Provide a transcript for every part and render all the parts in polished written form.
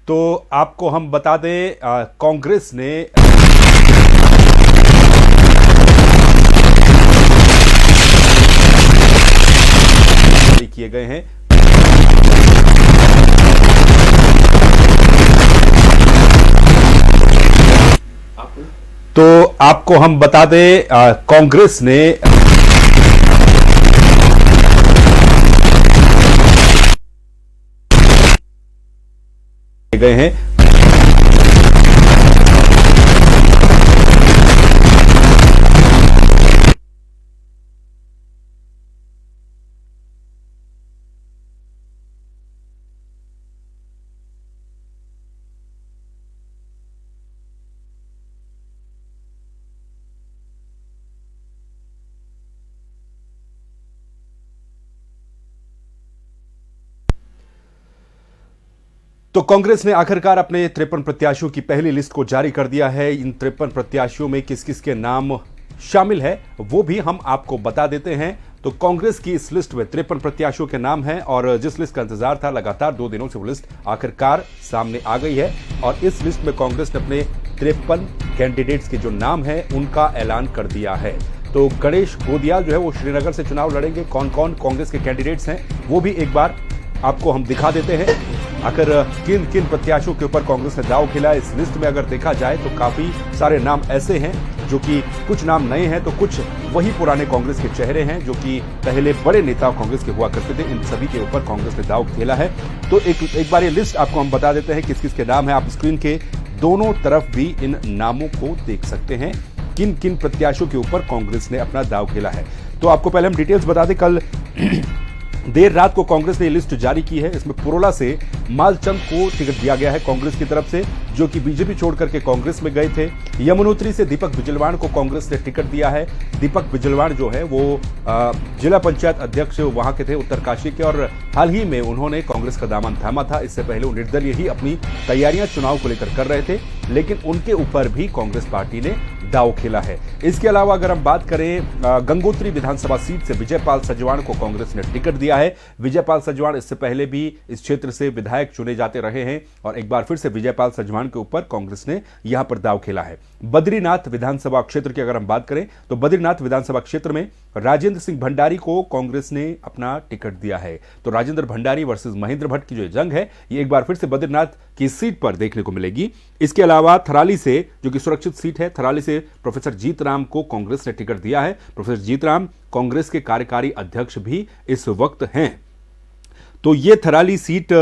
तो आपको हम बता दें कांग्रेस ने किए गए हैं। तो आपको हम बता दें कांग्रेस ने गए हैं। तो कांग्रेस ने आखिरकार अपने 53 प्रत्याशियों की पहली लिस्ट को जारी कर दिया है। इन 53 प्रत्याशियों में किस किस के नाम शामिल है वो भी हम आपको बता देते हैं। तो कांग्रेस की इस लिस्ट में 53 प्रत्याशियों के नाम हैं और जिस लिस्ट का इंतजार था लगातार 2 दिनों से वो लिस्ट आखिरकार सामने आ गई है। और इस लिस्ट में कांग्रेस ने अपने 53 कैंडिडेट्स के जो नाम हैं उनका ऐलान कर दिया है। तो गणेश गोदियाल जो है वो श्रीनगर से चुनाव लड़ेंगे। कौन कौन कांग्रेस के कैंडिडेट्स हैं वो भी एक बार आपको हम दिखा देते हैं। आखिर किन किन प्रत्याशियों के ऊपर कांग्रेस ने दांव खेला इस लिस्ट में अगर देखा जाए तो काफी सारे नाम ऐसे हैं जो कि कुछ नाम नए हैं तो कुछ वही पुराने कांग्रेस के चेहरे हैं जो कि पहले बड़े नेता कांग्रेस के हुआ करते थे। इन सभी के ऊपर कांग्रेस ने दांव खेला है। तो एक बार ये लिस्ट आपको हम बता देते हैं किस किस के नाम है। आप स्क्रीन के दोनों तरफ भी इन नामों को देख सकते हैं किन किन प्रत्याशियों के ऊपर कांग्रेस ने अपना दांव खेला है। तो आपको पहले हम डिटेल्स बता दें। कल देर रात को कांग्रेस ने लिस्ट जारी की है। इसमें पुरोला से मालचंद को टिकट दिया गया है कांग्रेस की तरफ से जो कि बीजेपी छोड़ करके कांग्रेस में गए थे। यमुनोत्री से दीपक बिजलवाण को कांग्रेस ने टिकट दिया है। दीपक बिजलवाण जो है वो जिला पंचायत अध्यक्ष वहां के थे उत्तरकाशी के और हाल ही में उन्होंने कांग्रेस का दामन थामा था। इससे पहले वो निर्दलीय ही अपनी तैयारियां चुनाव को लेकर कर रहे थे लेकिन उनके ऊपर भी कांग्रेस पार्टी ने दांव खेला है। इसके अलावा अगर हम बात करें गंगोत्री विधानसभा सीट से विजयपाल सजवाण को कांग्रेस ने टिकट दिया है। विजयपाल सजवाण इससे पहले भी इस क्षेत्र से विधायक चुने जाते रहे हैं और एक बार फिर से विजयपाल सजवाण के ऊपर कांग्रेस ने यहां पर दांव खेला है। बद्रीनाथ विधानसभा क्षेत्र की अगर हम बात करें तो बद्रीनाथ विधानसभा क्षेत्र में राजेंद्र सिंह भंडारी को कांग्रेस ने अपना टिकट दिया है। तो राजेंद्र भंडारी वर्सेस महेंद्र भट्ट की जो जंग है ये एक बार फिर से बद्रीनाथ की सीट पर देखने को मिलेगी। इसके अलावा थराली से जो कि सुरक्षित सीट है थराली से प्रोफेसर जीतराम को कांग्रेस ने टिकट दिया है। प्रोफेसर जीतराम कांग्रेस के कार्यकारी अध्यक्ष भी इस वक्त हैं। तो ये थराली सीट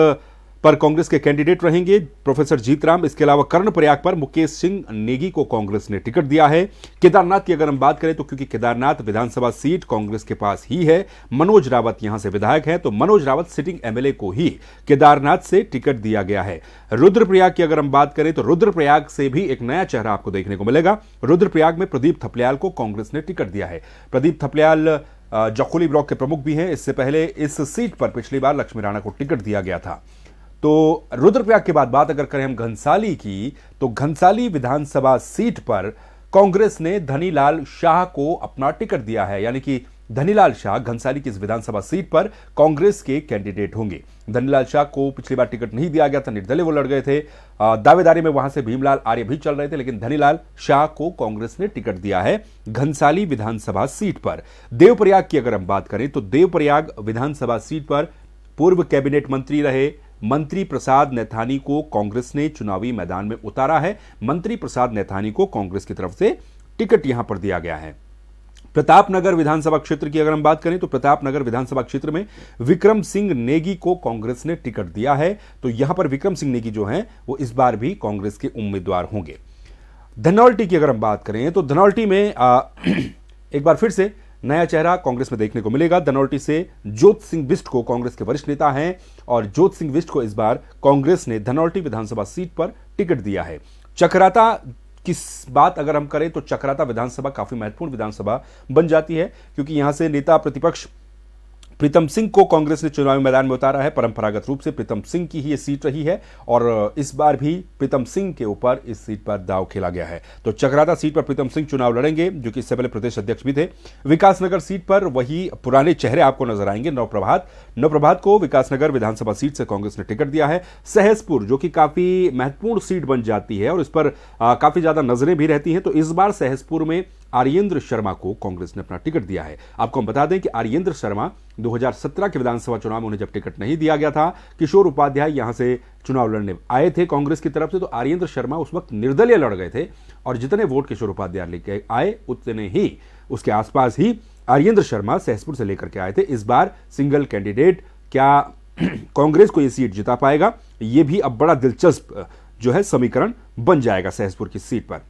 पर कांग्रेस के कैंडिडेट रहेंगे प्रोफेसर जीतराम। इसके अलावा कर्णप्रयाग पर मुकेश सिंह नेगी को कांग्रेस ने टिकट दिया है। केदारनाथ की अगर हम बात करें तो क्योंकि केदारनाथ विधानसभा सीट कांग्रेस के पास ही है, मनोज रावत यहां से विधायक है तो मनोज रावत सिटिंग एमएलए को ही केदारनाथ से टिकट दिया गया है। रुद्रप्रयाग की अगर हम बात करें तो रुद्रप्रयाग से भी एक नया चेहरा आपको देखने को मिलेगा। रुद्रप्रयाग में प्रदीप थपलियाल को कांग्रेस ने टिकट दिया है। प्रदीप थपलियाल जखोली ब्लॉक के प्रमुख भी हैं। इससे पहले इस सीट पर पिछली बार लक्ष्मी राणा को टिकट दिया गया था। तो रुद्रप्रयाग के बाद बात अगर करें हम घनसाली की तो घनसाली विधानसभा सीट पर कांग्रेस ने धनीलाल शाह को अपना टिकट दिया है। यानी कि धनीलाल शाह घनसाली की इस विधानसभा सीट पर कांग्रेस के कैंडिडेट होंगे। धनीलाल शाह को पिछली बार टिकट नहीं दिया गया था, निर्दलीय वो लड़ गए थे। दावेदारी में वहां से भीमलाल आर्य भी चल रहे थे लेकिन धनीलाल शाह को कांग्रेस ने टिकट दिया है घनसाली विधानसभा सीट पर। देवप्रयाग की अगर हम बात करें तो देवप्रयाग विधानसभा सीट पर पूर्व कैबिनेट मंत्री रहे मंत्री प्रसाद नैथानी को कांग्रेस ने चुनावी मैदान में उतारा है। मंत्री प्रसाद नैथानी को कांग्रेस की तरफ से टिकट यहां पर दिया गया है। प्रतापनगर विधानसभा क्षेत्र की अगर हम बात करें तो प्रतापनगर विधानसभा क्षेत्र में विक्रम सिंह नेगी को कांग्रेस ने टिकट दिया है। तो यहां पर विक्रम सिंह नेगी जो हैं वो इस बार भी कांग्रेस के उम्मीदवार होंगे। धनौल्टी की अगर हम बात करें तो धनौल्टी में एक बार फिर से नया चेहरा कांग्रेस में देखने को मिलेगा। धनौल्टी से जोत सिंह बिष्ट को कांग्रेस के वरिष्ठ नेता हैं और जोत सिंह बिष्ट को इस बार कांग्रेस ने धनौल्टी विधानसभा सीट पर टिकट दिया है। चकराता की बात अगर हम करें तो चकराता विधानसभा काफी महत्वपूर्ण विधानसभा बन जाती है क्योंकि यहां से नेता प्रतिपक्ष प्रीतम सिंह को कांग्रेस ने चुनावी मैदान में उतारा है। परंपरागत रूप से प्रीतम सिंह की ही ये सीट रही है और इस बार भी प्रीतम सिंह के ऊपर इस सीट पर दांव खेला गया है। तो चकराता सीट पर प्रीतम सिंह चुनाव लड़ेंगे, जो कि इससे पहले प्रदेश अध्यक्ष भी थे। विकासनगर सीट पर वही पुराने चेहरे आपको नजर आएंगे। नवप्रभात को विकासनगर विधानसभा सीट से कांग्रेस ने टिकट दिया है। सहसपुर, जो कि काफी महत्वपूर्ण सीट बन जाती है और इस पर काफी ज्यादा नजरें भी रहती हैं, तो इस बार सहसपुर में आर्येंद्र शर्मा को कांग्रेस ने अपना टिकट दिया है। आपको हम बता दें कि आर्येंद्र शर्मा 2017 के विधानसभा चुनाव में उन्हें जब टिकट नहीं दिया गया था, किशोर उपाध्याय यहां से चुनाव लड़ने आए थे कांग्रेस की तरफ से, तो आर्येंद्र शर्मा उस वक्त निर्दलीय लड़ गए थे और जितने वोट किशोर उपाध्याय लेके आए उतने ही उसके आसपास ही आर्येंद्र शर्मा सहसपुर से लेकर के आए थे। इस बार सिंगल कैंडिडेट क्या कांग्रेस को यह सीट जिता पाएगा, यह भी अब बड़ा दिलचस्प जो है समीकरण बन जाएगा सहसपुर की सीट पर।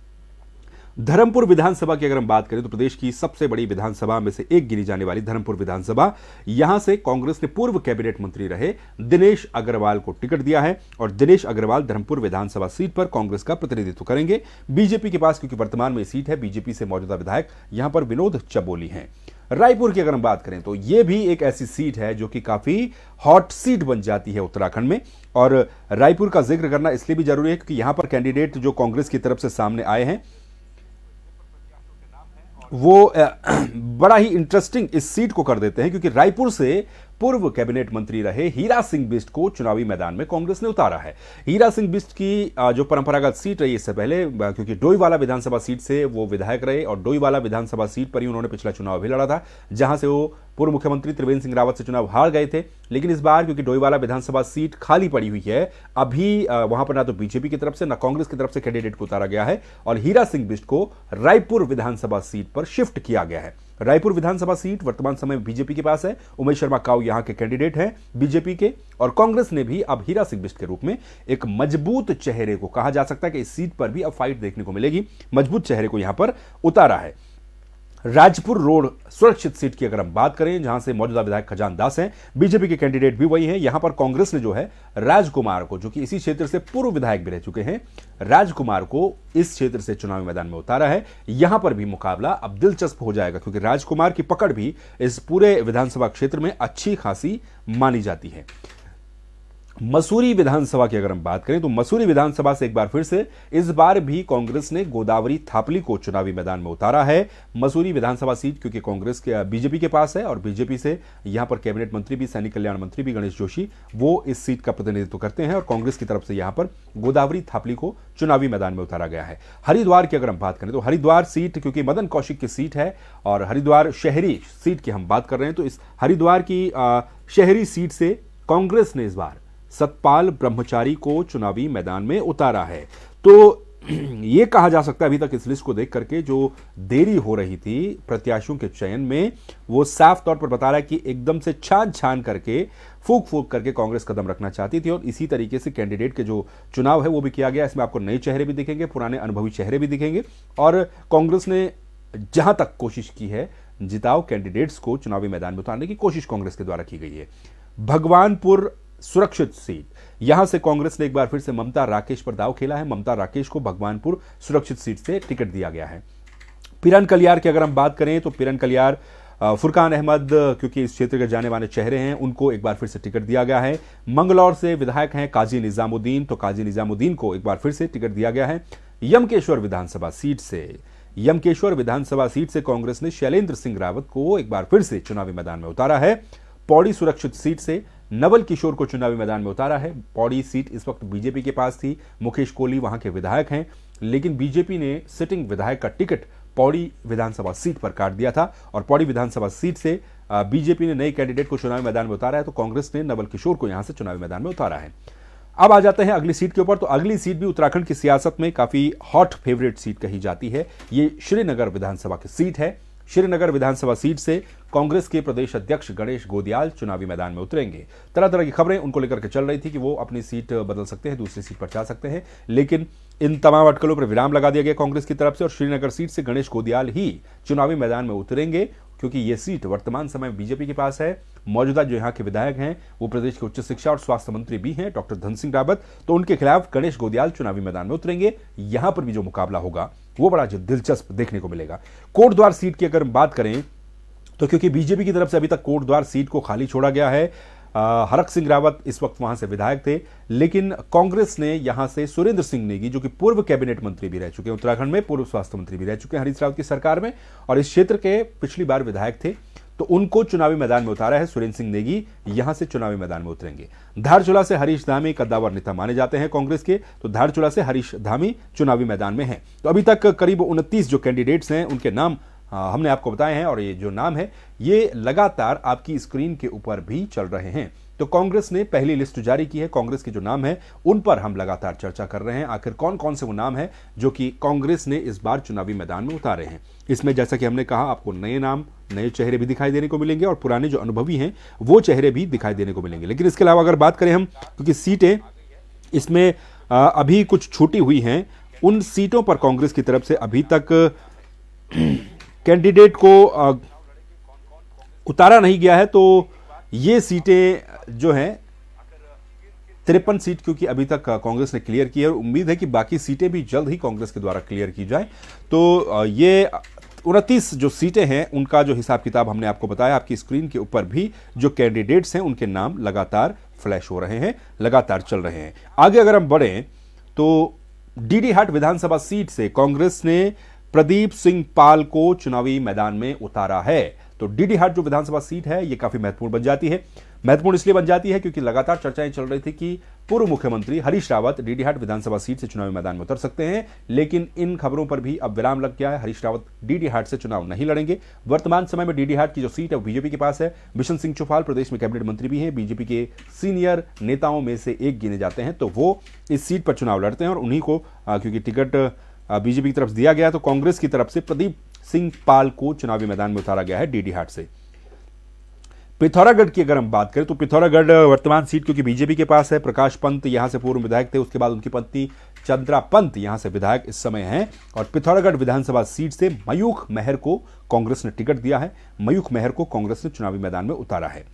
धर्मपुर विधानसभा की अगर हम बात करें तो प्रदेश की सबसे बड़ी विधानसभा में से एक गिनी जाने वाली धर्मपुर विधानसभा, यहां से कांग्रेस ने पूर्व कैबिनेट मंत्री रहे दिनेश अग्रवाल को टिकट दिया है और दिनेश अग्रवाल धर्मपुर विधानसभा सीट पर कांग्रेस का प्रतिनिधित्व करेंगे। बीजेपी के पास, क्योंकि वर्तमान में सीट है, बीजेपी से मौजूदा विधायक यहां पर विनोद चबोली हैं। रायपुर की अगर हम बात करें तो यह भी एक ऐसी सीट है जो कि काफी हॉट सीट बन जाती है उत्तराखंड में, और रायपुर का जिक्र करना इसलिए भी जरूरी है क्योंकि यहां पर कैंडिडेट जो कांग्रेस की तरफ से सामने आए हैं वो बड़ा ही इंटरेस्टिंग इस सीट को कर देते हैं, क्योंकि रायपुर से पूर्व कैबिनेट मंत्री रहे हीरा सिंह बिष्ट को चुनावी मैदान में कांग्रेस ने उतारा है। हीरा सिंह बिष्ट की जो परंपरागत सीट रही इससे पहले, क्योंकि डोईवाला विधानसभा सीट से वो विधायक रहे और डोईवाला विधानसभा सीट पर ही उन्होंने पिछला चुनाव भी लड़ा था, जहां से वो पूर्व मुख्यमंत्री त्रिवेंद्र सिंह रावत से चुनाव हार गए थे। लेकिन इस बार क्योंकि डोईवाला विधानसभा सीट खाली पड़ी हुई है, अभी वहां पर ना तो बीजेपी की तरफ से ना कांग्रेस की तरफ से कैंडिडेट को उतारा गया है और हीरा सिंह बिष्ट को रायपुर विधानसभा सीट पर शिफ्ट किया गया है। रायपुर विधानसभा सीट वर्तमान समय में बीजेपी के पास है। उमेश शर्मा काऊ यहां के कैंडिडेट हैं बीजेपी के, और कांग्रेस ने भी अब हीरा सिंह बिष्ट के रूप में एक मजबूत चेहरे को, कहा जा सकता है कि इस सीट पर भी अब फाइट देखने को मिलेगी, मजबूत चेहरे को यहां पर उतारा है। राजपुर रोड सुरक्षित सीट की अगर हम बात करें, जहां से मौजूदा विधायक खजान दास हैं, बीजेपी के कैंडिडेट भी वही हैं। यहां पर कांग्रेस ने जो है राजकुमार को, जो कि इसी क्षेत्र से पूर्व विधायक भी रह चुके हैं, राजकुमार को इस क्षेत्र से चुनावी मैदान में उतारा है। यहां पर भी मुकाबला अब दिलचस्प हो जाएगा, क्योंकि राजकुमार की पकड़ भी इस पूरे विधानसभा क्षेत्र में अच्छी खासी मानी जाती है। मसूरी विधानसभा की अगर हम बात करें तो मसूरी विधानसभा से एक बार फिर से इस बार भी कांग्रेस ने गोदावरी थापली को चुनावी मैदान में उतारा है। मसूरी विधानसभा सीट क्योंकि कांग्रेस के बीजेपी के पास है और बीजेपी से यहां पर कैबिनेट मंत्री भी, सैनिक कल्याण मंत्री भी गणेश जोशी, वो इस सीट का प्रतिनिधित्व करते हैं और कांग्रेस की तरफ से यहां पर गोदावरी थापली को चुनावी मैदान में उतारा गया है। हरिद्वार की अगर हम बात करें तो हरिद्वार सीट क्योंकि मदन कौशिक की सीट है और हरिद्वार शहरी सीट की हम बात कर रहे हैं, तो इस हरिद्वार की शहरी सीट से कांग्रेस ने इस बार सतपाल ब्रह्मचारी को चुनावी मैदान में उतारा है। तो यह कहा जा सकता है अभी तक इस लिस्ट को देख करके जो देरी हो रही थी प्रत्याशियों के चयन में, वो साफ तौर पर बता रहा है कि एकदम से छान करके, फूक करके कांग्रेस कदम रखना चाहती थी और इसी तरीके से कैंडिडेट के जो चुनाव है वो भी किया गया। इसमें आपको नए चेहरे भी दिखेंगे, पुराने अनुभवी चेहरे भी दिखेंगे और कांग्रेस ने जहां तक कोशिश की है जिताऊ कैंडिडेट्स को चुनावी मैदान में उतारने की कोशिश कांग्रेस के द्वारा की गई है। भगवानपुर सुरक्षित सीट, यहां से कांग्रेस ने एक बार फिर से ममता राकेश पर दांव खेला है। ममता राकेश को भगवानपुर सुरक्षित सीट से टिकट दिया गया है। पिरन कलियार की अगर हम बात करें तो पिरन कलियार, फुरकान अहमद क्योंकि इस क्षेत्र के जाने वाले चेहरे हैं, उनको एक बार फिर से टिकट दिया गया है। मंगलौर से विधायक हैं काजी निजामुद्दीन, तो काजी निजामुद्दीन को एक बार फिर से टिकट दिया गया है। यमकेश्वर विधानसभा सीट से कांग्रेस ने शैलेंद्र सिंह रावत को एक बार फिर से चुनावी मैदान में उतारा है। पौड़ी सुरक्षित सीट से नवल किशोर को चुनावी मैदान में उतारा है। पौड़ी सीट इस वक्त बीजेपी के पास थी, मुकेश कोहली वहां के विधायक हैं, लेकिन बीजेपी ने सिटिंग विधायक का टिकट पौड़ी विधानसभा सीट पर काट दिया था और पौड़ी विधानसभा सीट से बीजेपी ने नए कैंडिडेट को चुनावी मैदान में उतारा है, तो कांग्रेस ने नवल किशोर को यहां से चुनावी मैदान में उतारा है। अब आ जाते हैं अगली सीट के ऊपर, तो अगली सीट भी उत्तराखंड की सियासत में काफी हॉट फेवरेट सीट कही जाती है। ये श्रीनगर विधानसभा की सीट है। श्रीनगर विधानसभा सीट से कांग्रेस के प्रदेश अध्यक्ष गणेश गोदियाल चुनावी मैदान में उतरेंगे। तरह तरह की खबरें उनको लेकर के चल रही थी कि वो अपनी सीट बदल सकते हैं, दूसरी सीट पर जा सकते हैं, लेकिन इन तमाम अटकलों पर विराम लगा दिया गया कांग्रेस की तरफ से और श्रीनगर सीट से गणेश गोदियाल ही चुनावी मैदान में उतरेंगे, क्योंकि ये सीट वर्तमान समय में बीजेपी के पास है। मौजूदा जो यहाँ के विधायक हैं वो प्रदेश के उच्च शिक्षा और स्वास्थ्य मंत्री भी हैं, डॉक्टर धन सिंह रावत, तो उनके खिलाफ गणेश गोदियाल चुनावी मैदान में उतरेंगे। यहां पर भी जो मुकाबला होगा वो बड़ा दिलचस्प देखने को मिलेगा। कोटद्वार सीट की अगर हम बात करें तो क्योंकि बीजेपी की तरफ से अभी तक कोटद्वार सीट को खाली छोड़ा गया है, हरक सिंह रावत इस वक्त वहां से विधायक थे, लेकिन कांग्रेस ने यहां से सुरेंद्र सिंह नेगी, जो कि पूर्व कैबिनेट मंत्री भी रह चुके हैं उत्तराखंड में, पूर्व स्वास्थ्य मंत्री भी रह चुके हैं हरीश रावत की सरकार में, और इस क्षेत्र के पिछली बार विधायक थे, तो उनको चुनावी मैदान में उतारा है। सुरेंद्र सिंह नेगी यहां से चुनावी मैदान में उतरेंगे। धारचूला से हरीश धामी कद्दावर नेता माने जाते हैं कांग्रेस के, तो धारचूला से हरीश धामी चुनावी मैदान में हैं। तो अभी तक करीब 29 जो कैंडिडेट्स हैं उनके नाम हमने आपको बताए हैं, और ये जो नाम है ये लगातार आपकी स्क्रीन के ऊपर भी चल रहे हैं। तो कांग्रेस ने पहली लिस्ट जारी की है, कांग्रेस के जो नाम है उन पर हम लगातार चर्चा कर रहे हैं। आखिर कौन कौन से वो नाम है जो कि कांग्रेस ने इस बार चुनावी मैदान में उतारे हैं। इसमें जैसा कि हमने कहा, आपको नए नाम, नए चेहरे भी दिखाई देने को मिलेंगे, और पुराने जो अनुभवी हैं वो चेहरे भी दिखाई देने को मिलेंगे। लेकिन इसके अलावा अगर बात करें हम, क्योंकि सीटें इसमें अभी कुछ छूटी हुई हैं, उन सीटों पर कांग्रेस की तरफ से अभी तक कैंडिडेट को उतारा नहीं गया है। तो ये सीटें जो हैं 53 सीट क्योंकि अभी तक कांग्रेस ने क्लियर की है, और उम्मीद है कि बाकी सीटें भी जल्द ही कांग्रेस के द्वारा क्लियर की जाए। तो ये 29 जो सीटें हैं उनका जो हिसाब किताब हमने आपको बताया, आपकी स्क्रीन के ऊपर भी जो कैंडिडेट्स हैं उनके नाम लगातार फ्लैश हो रहे हैं, लगातार चल रहे हैं। आगे अगर हम बढ़ें तो डीडीहाट विधानसभा सीट से कांग्रेस ने प्रदीप सिंह पाल को चुनावी मैदान में उतारा है। तो डीडीहाट जो विधानसभा सीट है ये काफी महत्वपूर्ण बन जाती है। महत्वपूर्ण इसलिए बन जाती है क्योंकि लगातार चर्चाएं चल रही थी कि पूर्व मुख्यमंत्री हरीश रावत डीडीहाट विधानसभा सीट से चुनावी मैदान में उतर सकते हैं, लेकिन इन खबरों पर भी अब विराम लग गया है। हरीश रावत डीडीहाट से चुनाव नहीं लड़ेंगे। वर्तमान समय में डीडीहाट की जो सीट है वो बीजेपी के पास है। बिशन सिंह चुफाल प्रदेश में कैबिनेट मंत्री भी हैं, बीजेपी के सीनियर नेताओं में से एक गिने जाते हैं, तो वो इस सीट पर चुनाव लड़ते हैं, और उन्हीं को क्योंकि टिकट बीजेपी की तरफ से दिया गया है, तो कांग्रेस की तरफ से प्रदीप सिंह पाल को चुनावी मैदान में उतारा गया है डीडीहाट से। पिथौरागढ़ की अगर हम बात करें तो पिथौरागढ़ वर्तमान सीट क्योंकि बीजेपी के पास है, प्रकाश पंत यहां से पूर्व विधायक थे, उसके बाद उनकी पत्नी चंद्रा पंत यहां से विधायक इस समय हैं, और पिथौरागढ़ विधानसभा सीट से मयूख मेहर को कांग्रेस ने टिकट दिया है। मयूख मेहर को कांग्रेस ने चुनावी मैदान में उतारा है।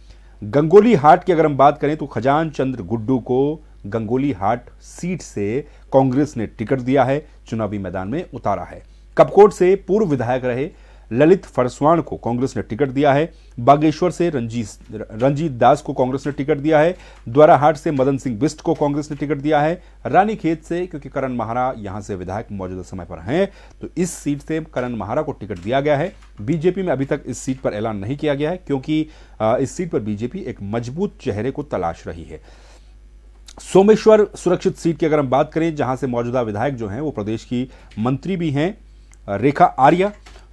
गंगोली हाट की अगर हम बात करें तो खजान चंद्र गुड्डू को गंगोली हाट सीट से कांग्रेस ने टिकट दिया है, चुनावी मैदान में उतारा है। कपकोट से पूर्व विधायक रहे ललित फरसवाण को कांग्रेस ने टिकट दिया है। बागेश्वर से रंजीत दास को कांग्रेस ने टिकट दिया है। द्वाराहाट से मदन सिंह बिष्ट को कांग्रेस ने टिकट दिया है। रानीखेत से क्योंकि करण महारा यहां से विधायक मौजूदा समय पर हैं, तो इस सीट से करण महारा को टिकट दिया गया है। बीजेपी में अभी तक इस सीट पर ऐलान नहीं किया गया है क्योंकि इस सीट पर बीजेपी एक मजबूत चेहरे को तलाश रही है। सोमेश्वर सुरक्षित सीट की अगर हम बात करें, जहां से मौजूदा विधायक जो हैं वो प्रदेश की मंत्री भी हैं रेखा आर्या,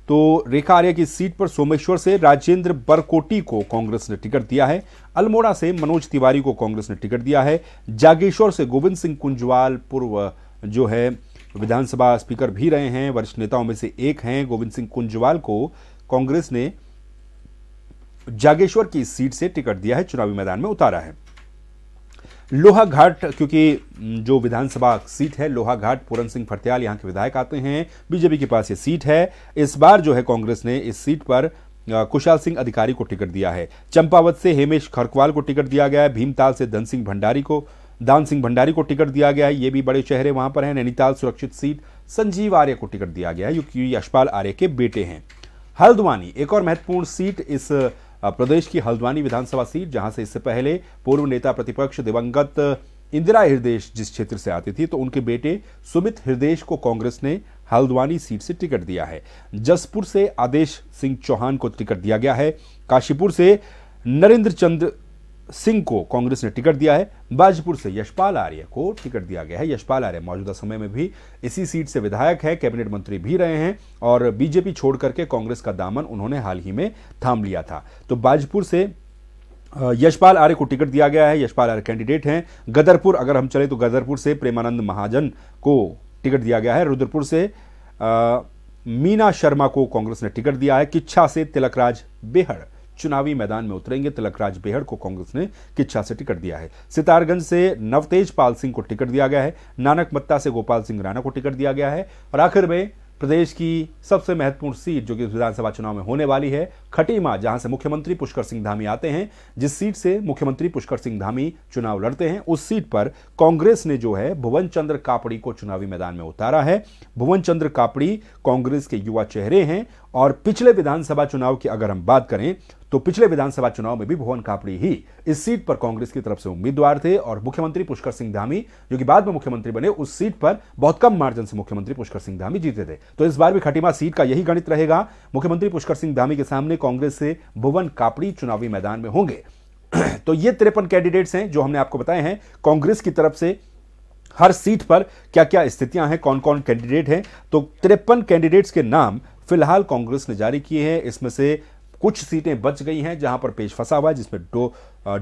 तो रेखा आर्या की सीट पर सोमेश्वर से राजेंद्र बरकोटी को कांग्रेस ने टिकट दिया है। अल्मोड़ा से मनोज तिवारी को कांग्रेस ने टिकट दिया है। जागेश्वर से गोविंद सिंह कुंजवाल पूर्व जो है विधानसभा स्पीकर भी रहे हैं, वरिष्ठ नेताओं में से एक हैं, गोविंद सिंह कुंजवाल को कांग्रेस ने जागेश्वर की सीट से टिकट दिया है, चुनावी मैदान में उतारा है। लोहाघाट क्योंकि जो विधानसभा सीट है लोहाघाट, पूरन सिंह फटियाल यहां के विधायक आते हैं, बीजेपी के पास ये सीट है। इस बार जो है कांग्रेस ने इस सीट पर कुशाल सिंह अधिकारी को टिकट दिया है। चंपावत से हेमेश खरकवाल को टिकट दिया गया है। भीमताल से दान सिंह भंडारी को टिकट दिया गया है, ये भी बड़े चेहरे वहां पर हैं। नैनीताल सुरक्षित सीट संजीव आर्य को टिकट दिया गया है, क्योंकि यशपाल आर्य के बेटे हैं। हल्द्वानी एक और महत्वपूर्ण सीट, इस प्रदेश की हल्द्वानी विधानसभा सीट, जहां से इससे पहले पूर्व नेता प्रतिपक्ष दिवंगत इंदिरा हृदयेश जिस क्षेत्र से आती थी, तो उनके बेटे सुमित हृदयेश को कांग्रेस ने हल्द्वानी सीट से टिकट दिया है। जसपुर से आदेश सिंह चौहान को टिकट दिया गया है। काशीपुर से नरेंद्र चंद्र सिंह को कांग्रेस ने टिकट दिया है। बाजपुर से यशपाल आर्य को टिकट दिया गया है। यशपाल आर्य मौजूदा समय में भी इसी सीट से विधायक है, कैबिनेट मंत्री भी रहे हैं, और बीजेपी छोड़ करके कांग्रेस का दामन उन्होंने हाल ही में थाम लिया था। तो बाजपुर से यशपाल आर्य को टिकट दिया गया है, यशपाल आर्य कैंडिडेट हैं। गदरपुर अगर हम चले तो गदरपुर से प्रेमानंद महाजन को टिकट दिया गया है। रुद्रपुर से मीना शर्मा को कांग्रेस ने टिकट दिया है। किच्छा से तिलकराज बेहड़ चुनावी मैदान में उतरेंगे, तिलकराज बेहड़ को कांग्रेस ने किच्छा से टिकट दिया है। सितारगंज से नवतेज पाल सिंह को टिकट दिया गया है। नानकमत्ता से गोपाल सिंह राणा को टिकट दिया गया है। और आखिर में प्रदेश की सबसे महत्वपूर्ण सीट जो कि विधानसभा चुनाव में होने वाली है, खटीमा, जहां से मुख्यमंत्री पुष्कर सिंह धामी आते हैं, जिस सीट से मुख्यमंत्री पुष्कर सिंह धामी चुनाव लड़ते हैं, उस सीट पर कांग्रेस ने जो है भुवन चंद्र कापड़ी को चुनावी मैदान में उतारा है। भुवन चंद्र कापड़ी कांग्रेस के युवा चेहरे हैं और पिछले विधानसभा चुनाव की अगर हम बात करें तो पिछले विधानसभा चुनाव में भी भुवन कापड़ी ही इस सीट पर कांग्रेस की तरफ से उम्मीदवार थे और मुख्यमंत्री पुष्कर सिंह धामी, जो कि बाद में मुख्यमंत्री बने, उस सीट पर बहुत कम मार्जिन से मुख्यमंत्री पुष्कर सिंह धामी जीते थे। तो इस बार भी खटीमा सीट का यही गणित रहेगा। मुख्यमंत्री पुष्कर सिंह धामी के सामने कांग्रेस से भुवन कापड़ी चुनावी मैदान में होंगे। तो ये 53 कैंडिडेट्स हैं जो हमने आपको बताए हैं कांग्रेस की तरफ से। हर सीट पर क्या क्या स्थितियां हैं, कौन कौन कैंडिडेट हैं, तो 53 कैंडिडेट्स के नाम फिलहाल कांग्रेस ने जारी किए हैं। इसमें से कुछ सीटें बच गई हैं जहां पर पेच फंसा हुआ है, जिसमें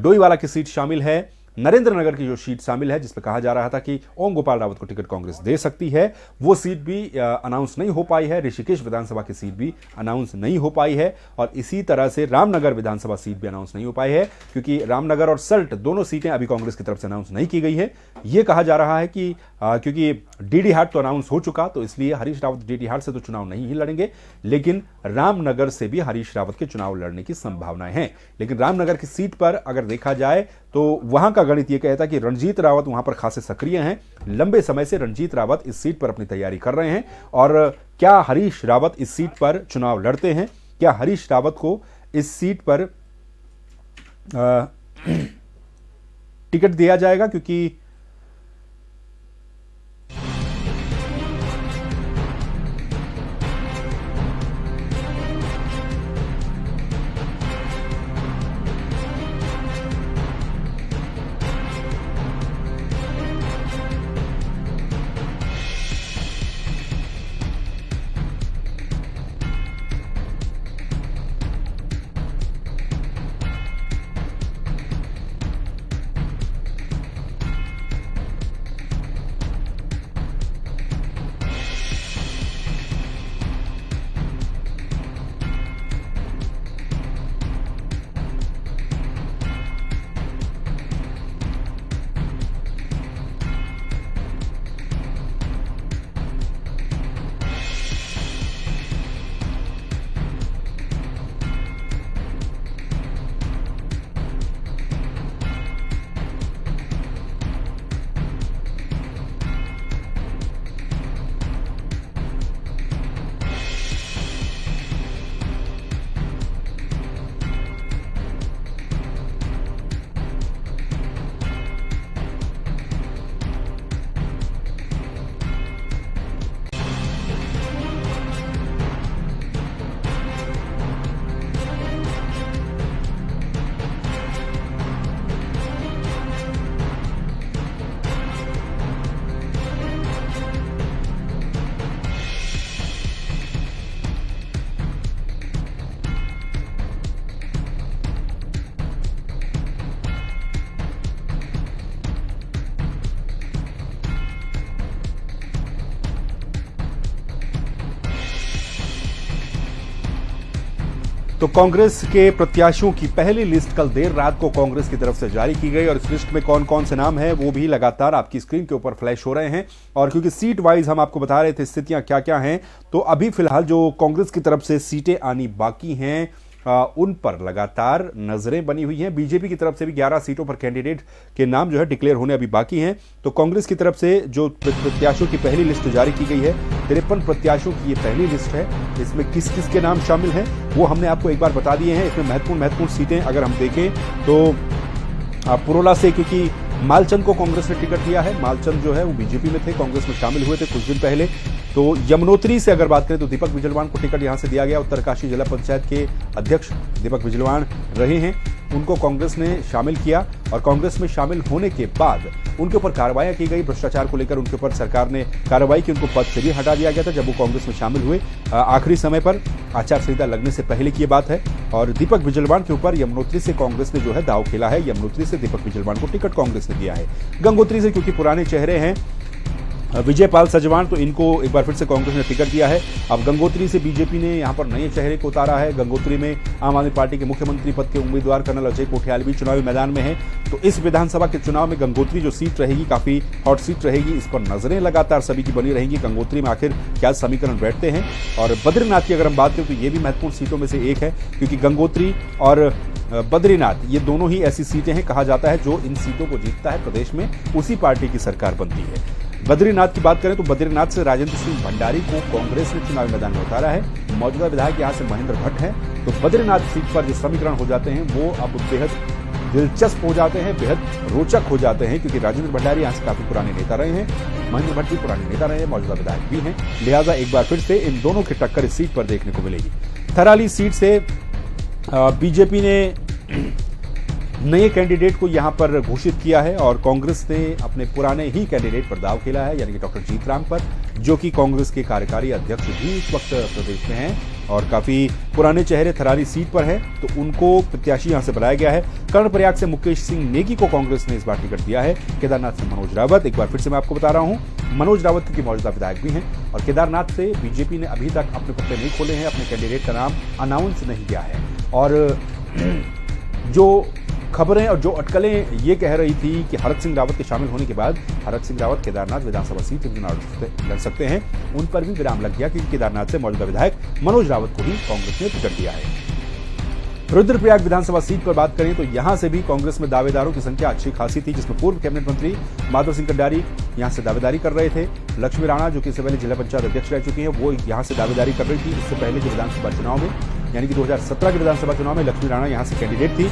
डोईवाला की सीट शामिल है, नरेंद्र नगर की जो सीट शामिल है जिसमें कहा जा रहा था कि ओम गोपाल रावत को टिकट कांग्रेस दे सकती है, वो सीट भी अनाउंस नहीं हो पाई है। ऋषिकेश विधानसभा की सीट भी अनाउंस नहीं हो पाई है और इसी तरह से रामनगर विधानसभा सीट भी अनाउंस नहीं हो पाई है, क्योंकि रामनगर और सल्ट दोनों सीटें अभी कांग्रेस की तरफ से अनाउंस नहीं की गई है। यह कहा जा रहा है कि क्योंकि डीडी हाट तो अनाउंस हो चुका, तो इसलिए हरीश रावत डीडी हाट से तो चुनाव नहीं ही लड़ेंगे, लेकिन रामनगर से भी हरीश रावत के चुनाव लड़ने की संभावनाएं हैं। लेकिन रामनगर की सीट पर अगर देखा जाए तो वहां का गणित यह कहता है कि रणजीत रावत वहां पर खासे सक्रिय हैं। लंबे समय से रणजीत रावत इस सीट पर अपनी तैयारी कर रहे हैं और क्या हरीश रावत इस सीट पर चुनाव लड़ते हैं, क्या हरीश रावत को इस सीट पर टिकट दिया जाएगा, क्योंकि तो कांग्रेस के प्रत्याशियों की पहली लिस्ट कल देर रात को कांग्रेस की तरफ से जारी की गई और इस लिस्ट में कौन कौन से नाम हैं वो भी लगातार आपकी स्क्रीन के ऊपर फ्लैश हो रहे हैं। और क्योंकि सीट वाइज हम आपको बता रहे थे स्थितियां क्या क्या हैं, तो अभी फिलहाल जो कांग्रेस की तरफ से सीटें आनी बाकी हैं उन पर लगातार नजरें बनी हुई हैं। बीजेपी की तरफ से भी 11 सीटों पर कैंडिडेट के नाम जो है डिक्लेयर होने अभी बाकी हैं। तो कांग्रेस की तरफ से जो प्रत्याशियों की पहली लिस्ट जारी की गई है, 53 प्रत्याशियों की ये पहली लिस्ट है। इसमें किस किस के नाम शामिल हैं वो हमने आपको एक बार बता दिए हैं। इसमें महत्वपूर्ण सीटें अगर हम देखें तो पुरोला से, क्योंकि मालचंद को कांग्रेस ने टिकट दिया है, मालचंद जो है वो बीजेपी में थे, कांग्रेस में शामिल हुए थे कुछ दिन पहले। तो यमुनोत्री से अगर बात करें तो दीपक विजलवाण को टिकट यहां से दिया गया। उत्तरकाशी जिला पंचायत के अध्यक्ष दीपक विजलवाण रहे हैं, उनको कांग्रेस ने शामिल किया और कांग्रेस में शामिल होने के बाद उनके ऊपर कार्रवाई की गई। भ्रष्टाचार को लेकर उनके ऊपर सरकार ने कार्रवाई की, उनको पद से भी हटा दिया गया था जब वो कांग्रेस में शामिल हुए आखिरी समय पर, आचार संहिता लगने से पहले की बात है। और दीपक विजलवाण के ऊपर यमुनोत्री से कांग्रेस ने जो है दाव खेला है। यमुनोत्री से दीपक विजलवाण को टिकट कांग्रेस ने दिया है। गंगोत्री से क्योंकि पुराने चेहरे हैं विजयपाल सजवाण, तो इनको एक बार फिर से कांग्रेस ने टिकट दिया है। अब गंगोत्री से बीजेपी ने यहां पर नए चेहरे को उतारा है। गंगोत्री में आम आदमी पार्टी के मुख्यमंत्री पद के उम्मीदवार कर्नल अजय कोठियाल भी चुनावी मैदान में है। तो इस विधानसभा के चुनाव में गंगोत्री जो सीट रहेगी काफी हॉट सीट रहेगी, इस पर नजरें लगातार सभी की बनी रहेंगी। गंगोत्री में आखिर क्या समीकरण बैठते हैं। और बद्रीनाथ की अगर हम बात करें तो ये भी महत्वपूर्ण सीटों में से एक है, क्योंकि गंगोत्री और बद्रीनाथ ये दोनों ही ऐसी सीटें हैं, कहा जाता है जो इन सीटों को जीतता है प्रदेश में उसी पार्टी की सरकार बनती है। बद्रीनाथ की बात करें तो बद्रीनाथ से राजेंद्र सिंह भंडारी को कांग्रेस ने चुनावी मैदान में उतारा है। मौजूदा विधायक यहां से महेंद्र भट्ट हैं। तो बद्रीनाथ सीट पर जो समीकरण हो जाते हैं वो अब बेहद दिलचस्प हो जाते हैं, बेहद रोचक हो जाते हैं, क्योंकि राजेंद्र भंडारी यहां से काफी पुराने नेता रहे हैं, महेंद्र भट्ट भी पुराने नेता रहे हैं, मौजूदा विधायक भी हैं। लिहाजा एक बार फिर से इन दोनों की टक्कर इस सीट पर देखने को मिलेगी। थराली सीट से बीजेपी ने नए कैंडिडेट को यहां पर घोषित किया है और कांग्रेस ने अपने पुराने ही कैंडिडेट पर दाव खेला है, यानी कि डॉक्टर जीतराम पर, जो कि कांग्रेस के कार्यकारी अध्यक्ष भी इस वक्त प्रदेश में हैं और काफी पुराने चेहरे थराली सीट पर है, तो उनको प्रत्याशी यहां से बनाया गया है। कर्णप्रयाग से मुकेश सिंह नेगी को कांग्रेस ने इस बार टिकट दिया है। केदारनाथ से मनोज रावत, एक बार फिर से मैं आपको बता रहा हूं, मनोज रावत की मौजूदा विधायक भी हैं। और केदारनाथ से बीजेपी ने अभी तक अपने पत्ते नहीं खोले हैं, अपने कैंडिडेट का नाम अनाउंस नहीं किया है। और जो खबरें और जो अटकलें ये कह रही थी कि हरक सिंह रावत के शामिल होने के बाद हरक सिंह रावत केदारनाथ विधानसभा सीट से चुनाव लड़ सकते हैं, उन पर भी विराम लग गया, क्योंकि केदारनाथ से मौजूदा विधायक मनोज रावत को ही कांग्रेस ने टिकट दिया है। रुद्रप्रयाग विधानसभा सीट पर बात करें तो यहां से भी कांग्रेस में दावेदारों की संख्या अच्छी खासी थी, जिसमें पूर्व कैबिनेट मंत्री माधव सिंह कंडारी यहां से दावेदारी कर रहे थे। लक्ष्मी राणा, जो कि इससे पहले जिला पंचायत अध्यक्ष रह चुकी हैं, वो यहां से दावेदारी कर रही थी। इससे पहले के विधानसभा चुनाव में, यानी कि 2017 के विधानसभा चुनाव में लक्ष्मी राणा यहां से कैंडिडेट थी।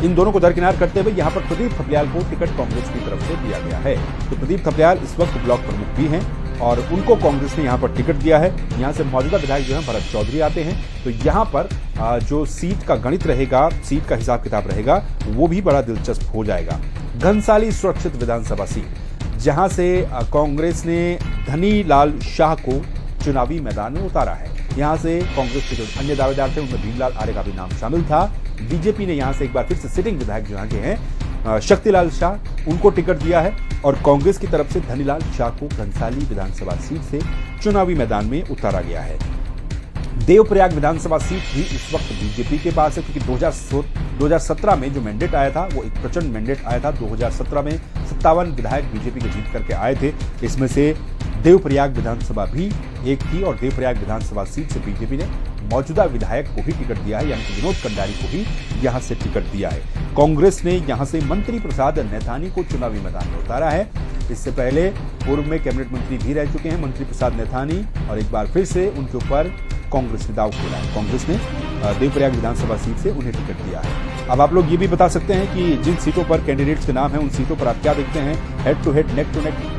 इन दोनों को दरकिनार करते हुए यहां पर प्रदीप थपलियाल को टिकट कांग्रेस की तरफ से दिया गया है। तो प्रदीप थपलियाल इस वक्त ब्लॉक प्रमुख भी हैं और उनको कांग्रेस ने यहां पर टिकट दिया है। यहां से मौजूदा विधायक जो है भरत चौधरी आते हैं। तो यहां पर जो सीट का गणित रहेगा, सीट का हिसाब किताब रहेगा, वो भी बड़ा दिलचस्प हो जाएगा। घनसाली सुरक्षित विधानसभा सीट, जहां से कांग्रेस ने धनीलाल शाह को चुनावी मैदान में उतारा है। यहां से कांग्रेस के जो अन्य दावेदार थे उनमें भीमलाल आर्य का भी नाम शामिल था। बीजेपी ने यहां से एक बार फिर से सिटिंग विधायक जो यहाँ के हैं शक्तिलाल शाह, उनको टिकट दिया है और कांग्रेस की तरफ से धनीलाल शाह को घनसाली विधानसभा सीट से चुनावी मैदान में उतारा गया है। देवप्रयाग विधानसभा सीट भी इस वक्त बीजेपी के पास है, क्योंकि 2017 में जो मैंडेट आया था वो एक प्रचंड मैंडेट आया था। 2017 में 57 विधायक बीजेपी के जीत करके आए थे, इसमें से देवप्रयाग विधानसभा भी एक थी और देवप्रयाग विधानसभा सीट से बीजेपी ने मौजूदा विधायक को भी टिकट दिया है, यानी कि विनोद कंडारी को भी यहां से टिकट दिया है। कांग्रेस ने यहां से मंत्री प्रसाद नैथानी को चुनावी मैदान में उतारा है। इससे पहले पूर्व में कैबिनेट मंत्री भी रह चुके हैं मंत्री प्रसाद नैथानी, और एक बार फिर से उनके ऊपर कांग्रेस ने दाव खेला है। कांग्रेस ने देवप्रयाग विधानसभा सीट से उन्हें टिकट दिया है। अब आप लोग ये भी बता सकते हैं कि जिन सीटों पर कैंडिडेट्स के नाम हैं, उन सीटों पर आप क्या देखते हैं? Head to neck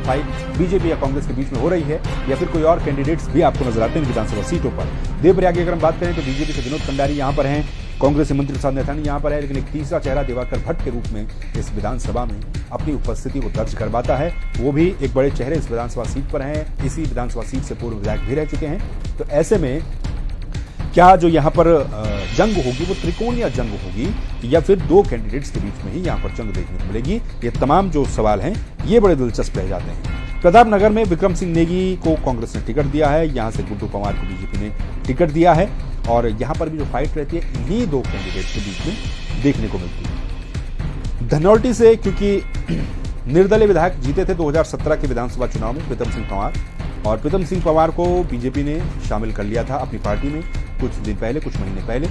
fight BJP या कांग्रेस के बीच में हो रही है, या फिर कोई और कैंडिडेट्स भी आपको नजर आते हैं विधानसभा सीटों पर? देवप्रयाग की अगर हम बात करें तो बीजेपी से विनोद कंडारी यहाँ पर हैं, कांग्रेस से मंत्री प्रसाद नैथानी यहाँ पर है, लेकिन एक तीसरा चेहरा दिवाकर भट्ट के रूप में इस विधानसभा में अपनी उपस्थिति को दर्ज करवाता है। वो भी एक बड़े चेहरे इस विधानसभा सीट पर हैं, इसी विधानसभा सीट से पूर्व विधायक भी रह चुके हैं। तो ऐसे में क्या जो यहाँ पर जंग होगी वो त्रिकोणीय जंग होगी, या फिर दो कैंडिडेट्स के बीच में ही यहाँ पर जंग देखने को मिलेगी? ये तमाम जो सवाल हैं ये बड़े दिलचस्प रह जाते हैं। प्रतापनगर में विक्रम सिंह नेगी को कांग्रेस ने टिकट दिया है, यहाँ से गुड्डू पवार को बीजेपी ने टिकट दिया है, और यहाँ पर भी जो फाइट रहती है इन्हीं दो कैंडिडेट्स के बीच में देखने को मिलती है। धनौल्टी से क्योंकि निर्दलीय विधायक जीते थे 2017 के विधानसभा चुनाव में प्रीतम सिंह पंवार, और प्रीतम सिंह पंवार को बीजेपी ने शामिल कर लिया था अपनी पार्टी में कुछ दिन पहले, कुछ महीने पहले,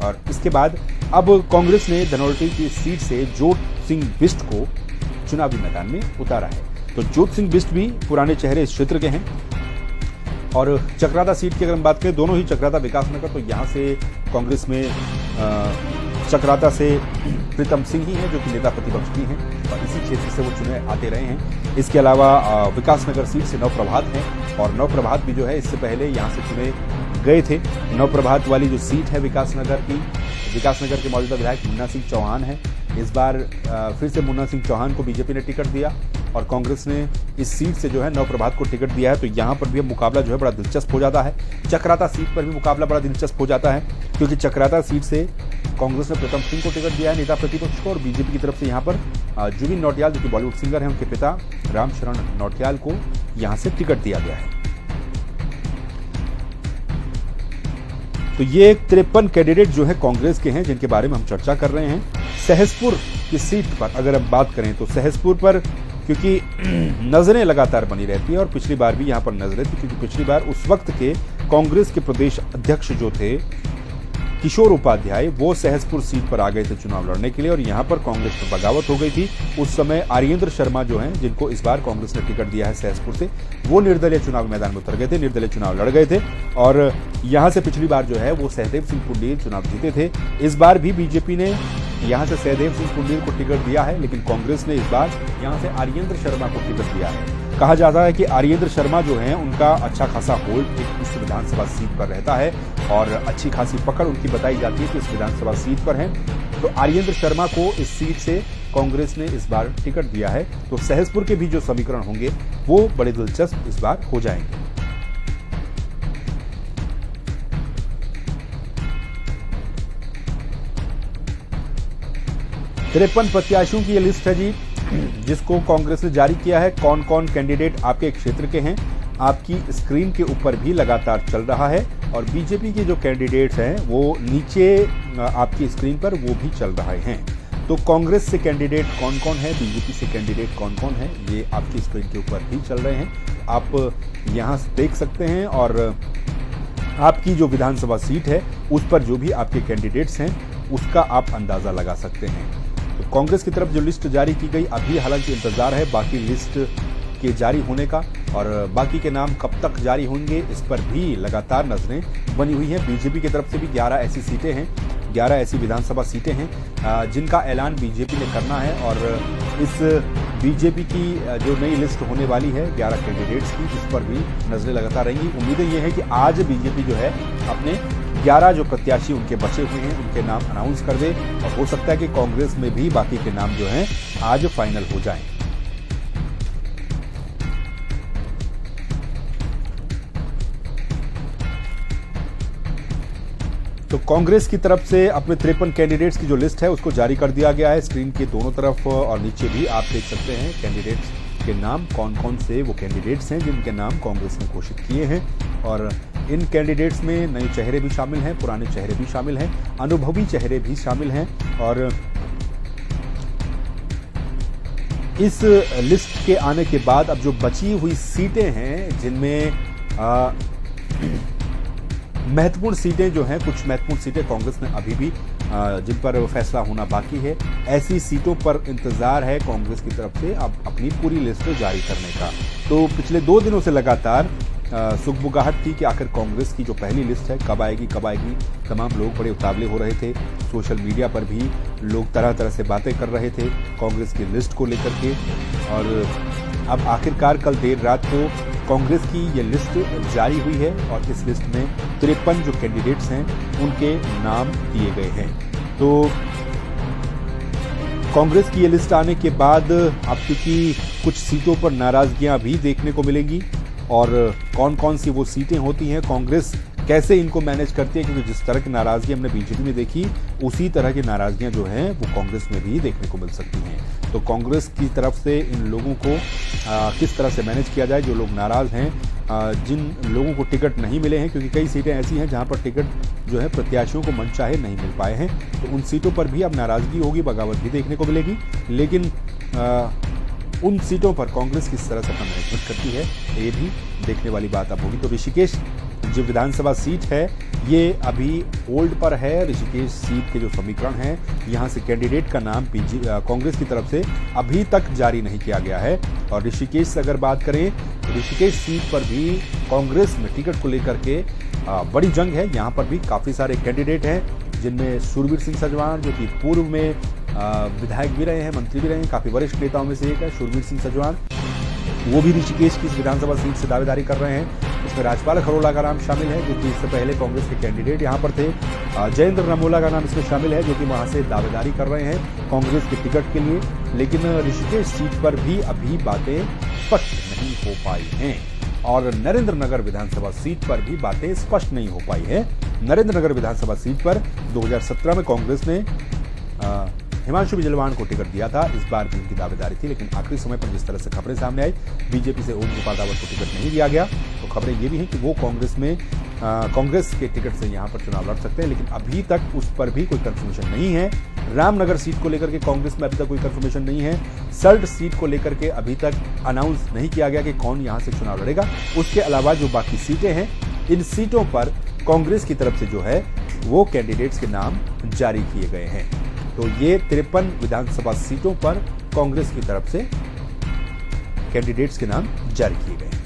और इसके बाद अब कांग्रेस ने धनौल्टी की सीट से जोत सिंह बिष्ट को चुनावी मैदान में उतारा है। तो जोत सिंह बिष्ट भी पुराने चेहरे इस क्षेत्र के हैं। और चक्राता सीट की अगर हम बात करें, दोनों ही चक्राता विकासनगर, तो यहाँ से कांग्रेस में चक्राता से प्रीतम सिंह ही हैं जो कि नेता प्रतिपक्ष भी हैं और इसी क्षेत्र से वो चुने आते रहे हैं। इसके अलावा विकासनगर सीट से नवप्रभात हैं, और नवप्रभात भी जो है इससे पहले यहाँ से चुने गए थे। नवप्रभात वाली जो सीट है विकासनगर की, विकासनगर के मौजूदा विधायक मुन्ना सिंह चौहान है। इस बार फिर से मुन्ना सिंह चौहान को बीजेपी ने टिकट दिया और कांग्रेस ने इस सीट से जो है नवप्रभात को टिकट दिया है। तो यहाँ पर भी अब मुकाबला जो है बड़ा दिलचस्प हो जाता है। चक्राता सीट पर भी मुकाबला बड़ा दिलचस्प हो जाता है, क्योंकि चक्राता सीट से कांग्रेस ने प्रीतम सिंह को टिकट दिया है नेता प्रतिपक्ष को, और बीजेपी की तरफ से यहाँ पर जुबिन नौटियाल जो कि बॉलीवुड सिंगर हैं, उनके पिता रामशरण नौटियाल को यहाँ से टिकट दिया गया है। तो ये 53 कैंडिडेट जो है कांग्रेस के हैं जिनके बारे में हम चर्चा कर रहे हैं। सहसपुर की सीट पर अगर हम बात करें तो सहसपुर पर क्योंकि नजरें लगातार बनी रहती है, और पिछली बार भी यहाँ पर नजरें थी, क्योंकि पिछली बार उस वक्त के कांग्रेस के प्रदेश अध्यक्ष जो थे किशोर उपाध्याय वो सहसपुर सीट पर आ गए थे चुनाव लड़ने के लिए और यहां पर कांग्रेस में बगावत हो गई थी। उस समय आर्येंद्र शर्मा जो हैं, जिनको इस बार कांग्रेस ने टिकट दिया है सहसपुर से, वो निर्दलीय चुनाव मैदान में उतर गए थे, निर्दलीय चुनाव लड़ गए थे और यहां से पिछली बार जो है वो सहदेव सिंह पुंडीर चुनाव जीते थे। इस बार भी बीजेपी ने यहां से सहदेव सिंह पुंडीर को टिकट दिया है, लेकिन कांग्रेस ने इस बार यहां से आर्येंद्र शर्मा को टिकट दिया है। कहा जाता है कि आर्येंद्र शर्मा जो हैं उनका अच्छा खासा होल्ड इस विधानसभा सीट पर रहता है और अच्छी खासी पकड़ उनकी बताई जाती है कि इस विधानसभा सीट पर है। तो आर्येंद्र शर्मा को इस सीट से कांग्रेस ने इस बार टिकट दिया है। तो सहसपुर के भी जो समीकरण होंगे वो बड़े दिलचस्प इस बार हो जाएंगे। तिरपन प्रत्याशियों की ये लिस्ट है जी, जिसको कांग्रेस ने जारी किया है। कौन कौन कैंडिडेट आपके क्षेत्र के हैं आपकी स्क्रीन के ऊपर भी लगातार चल रहा है और बीजेपी के जो कैंडिडेट्स हैं वो नीचे आपकी स्क्रीन पर वो भी चल रहे हैं। तो कांग्रेस से कैंडिडेट कौन कौन है, बीजेपी से कैंडिडेट कौन कौन है, ये आपकी स्क्रीन के ऊपर भी चल रहे हैं। आप यहां से देख सकते हैं और आपकी जो विधानसभा सीट है उस पर जो भी आपके कैंडिडेट्स हैं उसका आप अंदाजा लगा सकते हैं। तो कांग्रेस की तरफ जो लिस्ट जारी की गई, अभी हालांकि इंतजार है बाकी लिस्ट के जारी होने का और बाकी के नाम कब तक जारी होंगे इस पर भी लगातार नजरें बनी हुई हैं। बीजेपी की तरफ से भी 11 ऐसी सीटें हैं, 11 ऐसी विधानसभा सीटें हैं जिनका ऐलान बीजेपी ने करना है और इस बीजेपी की जो नई लिस्ट होने वाली है 11 कैंडिडेट्स की, इस पर भी नजरें लगातार रहेंगी। उम्मीदें ये है कि आज बीजेपी जो है अपने 11 जो प्रत्याशी उनके बचे हुए हैं उनके नाम अनाउंस कर दे और हो सकता है कि कांग्रेस में भी बाकी के नाम जो हैं आज फाइनल हो जाएं। तो कांग्रेस की तरफ से अपने 53 कैंडिडेट्स की जो लिस्ट है उसको जारी कर दिया गया है। स्क्रीन के दोनों तरफ और नीचे भी आप देख सकते हैं कैंडिडेट्स के नाम, कौन कौन से वो कैंडिडेट्स हैं जिनके नाम कांग्रेस ने घोषित किए हैं और इन कैंडिडेट्स में नए चेहरे भी शामिल हैं, पुराने चेहरे भी शामिल हैं, अनुभवी चेहरे भी शामिल हैं और इस लिस्ट के आने के बाद अब जो बची हुई सीटें हैं जिनमें महत्वपूर्ण सीटें जो हैं, कुछ महत्वपूर्ण सीटें कांग्रेस ने अभी भी जिन पर फैसला होना बाकी है, ऐसी सीटों पर इंतजार है कांग्रेस की तरफ से अब अपनी पूरी लिस्ट जारी करने का। तो पिछले 2 दिनों से लगातार सुगबुगाहट थी कि आखिर कांग्रेस की जो पहली लिस्ट है कब आएगी। तमाम लोग बड़े उतावले हो रहे थे, सोशल मीडिया पर भी लोग तरह तरह से बातें कर रहे थे कांग्रेस की लिस्ट को लेकर के और अब आखिरकार कल देर रात को कांग्रेस की ये लिस्ट जारी हुई है और इस लिस्ट में 53 जो कैंडिडेट्स हैं उनके नाम दिए गए हैं। तो कांग्रेस की ये लिस्ट आने के बाद अब क्योंकि कुछ सीटों पर नाराजगियां भी देखने को मिलेंगी और कौन कौन सी वो सीटें होती हैं, कांग्रेस कैसे इनको मैनेज करती है, क्योंकि जिस तरह की नाराजगी हमने बीजेपी में देखी उसी तरह की नाराजगियां जो हैं वो कांग्रेस में भी देखने को मिल सकती हैं। तो कांग्रेस की तरफ से इन लोगों को किस तरह से मैनेज किया जाए, जो लोग नाराज हैं, जिन लोगों को टिकट नहीं मिले हैं, क्योंकि कई सीटें ऐसी हैं जहां पर टिकट जो है प्रत्याशियों को मनचाहे नहीं मिल पाए हैं, तो उन सीटों पर भी अब नाराजगी होगी, बगावत भी देखने को मिलेगी। लेकिन उन सीटों पर कांग्रेस किस तरह से अपना मैनेजमेंट करती है ये भी देखने वाली बात अब होगी। तो ऋषिकेश जो विधानसभा सीट है ये अभी होल्ड पर है। ऋषिकेश सीट के जो समीकरण हैं यहाँ से कैंडिडेट का नाम कांग्रेस की तरफ से अभी तक जारी नहीं किया गया है। और ऋषिकेश से अगर बात करें तो ऋषिकेश सीट पर भी कांग्रेस में टिकट को लेकर के बड़ी जंग है। यहाँ पर भी काफ़ी सारे कैंडिडेट हैं जिनमें सुरवीर सिंह सजवान जो कि पूर्व में विधायक भी रहे हैं, मंत्री भी रहे हैं, काफ़ी वरिष्ठ नेताओं में से एक है सुरवीर सिंह सजवान। वो भी ऋषिकेश की इस विधानसभा सीट से दावेदारी कर रहे हैं। इसमें राजपाल खरोला का नाम शामिल है जो कि इससे पहले कांग्रेस के कैंडिडेट यहाँ पर थे। जयेंद्र नमोला का नाम इसमें शामिल है जो कि वहाँ से दावेदारी कर रहे हैं कांग्रेस के टिकट के लिए। लेकिन ऋषिकेश सीट पर भी अभी बातें स्पष्ट नहीं हो पाई हैं और नरेंद्र नगर विधानसभा सीट पर भी बातें स्पष्ट नहीं हो पाई है। नरेंद्र नगर विधानसभा सीट पर 2017 में कांग्रेस ने हिमांशु बिजलवान को टिकट दिया था, इस बार भी उनकी दावेदारी थी। लेकिन आखिरी समय पर जिस तरह से खबरें सामने आई बीजेपी से ओम गोपाल रावत को टिकट नहीं दिया गया, तो खबरें ये भी हैं कि वो कांग्रेस के टिकट से यहाँ पर चुनाव लड़ सकते हैं। लेकिन अभी तक उस पर भी कोई कंफर्मेशन नहीं है। रामनगर सीट को लेकर के कांग्रेस में अभी तक कोई कंफर्मेशन नहीं है। सल्ट सीट को लेकर के अभी तक अनाउंस नहीं किया गया कि कौन यहाँ से चुनाव लड़ेगा। उसके अलावा जो बाकी सीटें हैं इन सीटों पर कांग्रेस की तरफ से जो है वो कैंडिडेट्स के नाम जारी किए गए हैं। तो ये 53 विधानसभा सीटों पर कांग्रेस की तरफ से कैंडिडेट्स के नाम जारी किए गए हैं।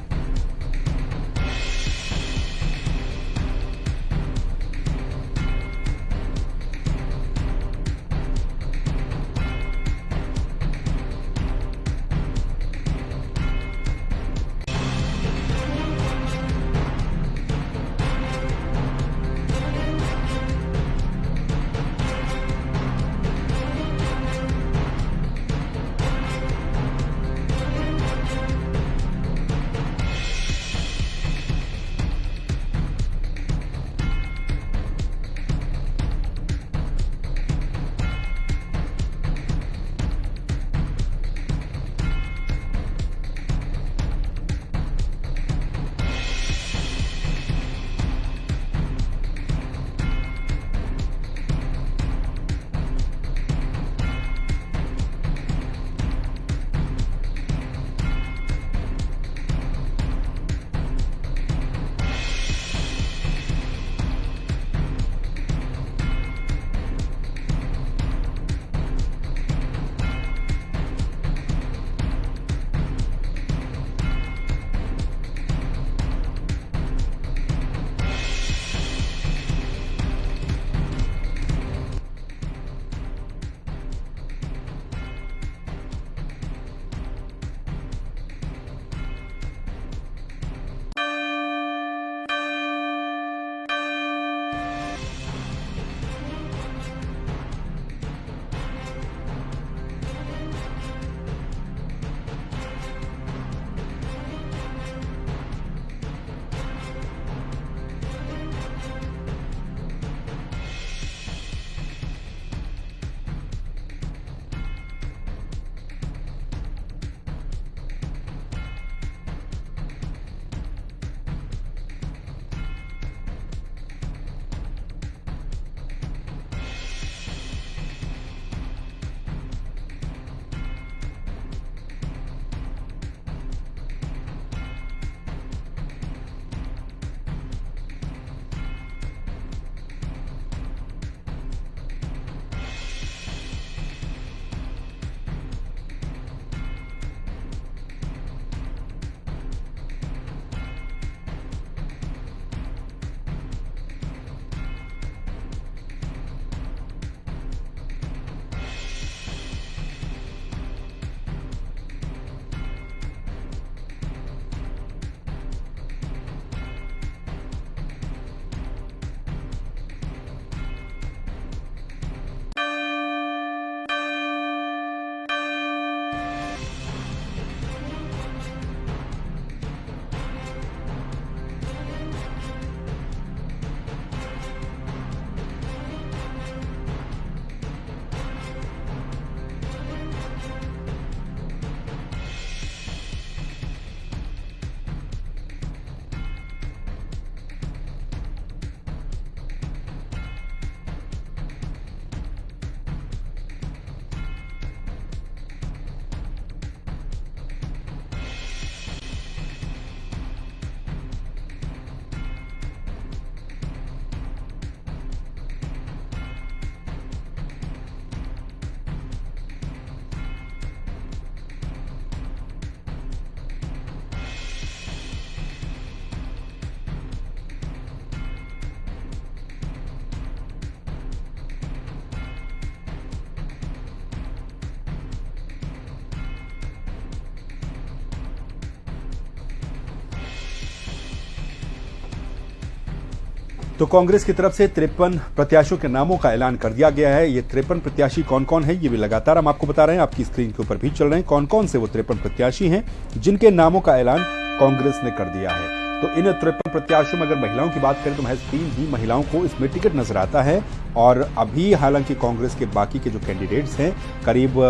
तो कांग्रेस की तरफ से 53 प्रत्याशियों के नामों का ऐलान कर दिया गया है। ये 53 प्रत्याशी कौन कौन है ये भी लगातार हम आपको बता रहे हैं, आपकी स्क्रीन के ऊपर भी चल रहे हैं कौन कौन से वो 53 प्रत्याशी हैं जिनके नामों का ऐलान कांग्रेस ने कर दिया है। तो इन 53 प्रत्याशियों में अगर महिलाओं की बात करें तो महज 3 ही महिलाओं को इसमें टिकट नजर आता है। और अभी हालांकि कांग्रेस के बाकी के जो कैंडिडेट्स हैं करीब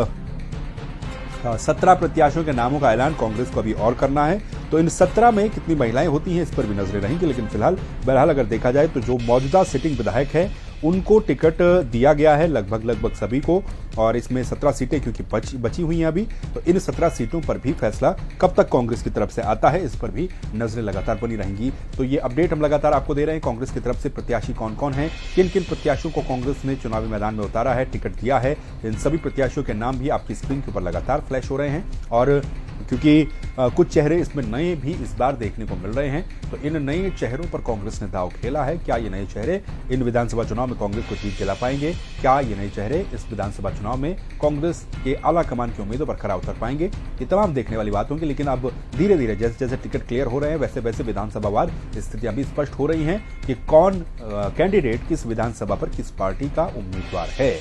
17 प्रत्याशियों के नामों का ऐलान कांग्रेस को अभी और करना है। तो इन 17 में कितनी महिलाएं होती हैं इस पर भी नजरें रहेंगी, लेकिन फिलहाल बहरहाल अगर देखा जाए तो जो मौजूदा सिटिंग विधायक है उनको टिकट दिया गया है, लगभग सभी को। और इसमें 17 सीटें क्योंकि बची हुई हैं अभी, तो इन 17 सीटों पर भी फैसला कब तक कांग्रेस की तरफ से आता है, इस पर भी नजरें लगातार बनी रहेंगी। तो ये अपडेट हम लगातार आपको दे रहे हैं। कांग्रेस की तरफ से प्रत्याशी कौन कौन है, किन किन प्रत्याशियों को कांग्रेस ने चुनावी मैदान में उतारा है, टिकट दिया है, इन सभी प्रत्याशियों के नाम भी आपकी स्क्रीन के ऊपर लगातार फ्लैश हो रहे हैं। और क्योंकि कुछ चेहरे इसमें नए भी इस बार देखने को मिल रहे हैं, तो इन नए चेहरों पर कांग्रेस ने दांव खेला है। क्या ये नए चेहरे इन विधानसभा चुनाव में कांग्रेस को जीत दिला पाएंगे? क्या ये नए चेहरे इस विधानसभा चुनाव में कांग्रेस के आला कमान की उम्मीदों पर खरा उतर पाएंगे? ये तमाम देखने वाली बात होंगी। लेकिन अब धीरे धीरे जैसे जैसे टिकट क्लियर हो रहे हैं, वैसे वैसे विधानसभावार स्थितियां भी स्पष्ट हो रही हैं कि कौन कैंडिडेट किस विधानसभा पर किस पार्टी का उम्मीदवार है।